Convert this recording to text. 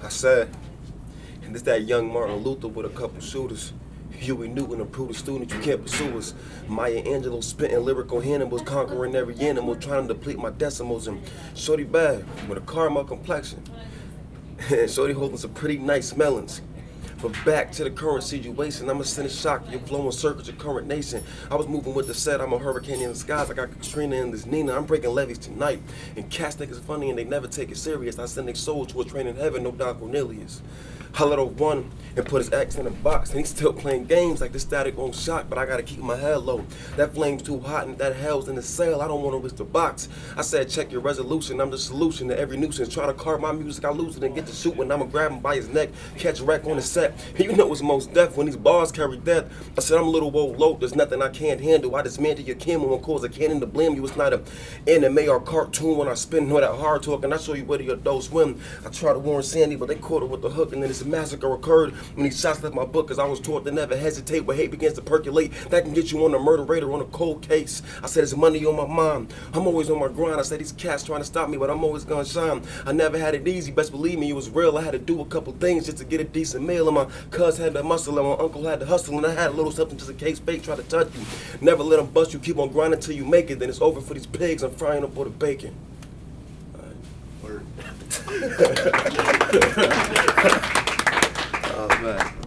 I said, and this that young Martin Luther with a couple shooters. Huey Newton, a prudent student, you can't pursue us. Maya Angelou spitting lyrical Hannibals, conquering every animal, trying to deplete my decimals. And Shorty bad, with a caramel complexion. And Shorty holding some pretty nice melons. But back to the current situation, I'ma send a shock to your flowing circuits, your current nation. I was moving with the set, I'm a hurricane in the skies. I got Katrina and this Nina, I'm breaking levees tonight. And cats think it's funny and they never take it serious. I send their soul to a train in heaven, no Don Cornelius. I let her run and put his ex in a box, and he's still playing games like the static won't shock, but I gotta keep my head low. That flame's too hot and that hell's in the cell, I don't wanna risk the box. I said check your resolution, I'm the solution to every nuisance. Try to carve my music, I lose it and get to shooting. I'ma grab him by his neck, catch a wreck on the set. And you know it's most death when these bars carry death. I said I'm a little old low, there's nothing I can't handle. I dismantle your camera and cause a cannon to blame you. It's not an anime or cartoon when I spin all that hard talk and I show you where the adults swim. I try to warn Sandy, but they caught her with the hook, and then this massacre occurred when these shots left my book, cause I was taught to never hesitate when hate begins to percolate. That can get you on a murder rate or on a cold case. I said there's money on my mind, I'm always on my grind. I said these cats trying to stop me, but I'm always gonna shine. I never had it easy, best believe me, it was real. I had to do a couple things just to get a decent meal, and my cuz had the muscle and my uncle had the hustle, and I had a little something just in case fake try to touch you. Never let them bust you, keep on grinding till you make it, then it's over for these pigs. I'm frying up all the bacon. Word. Oh man.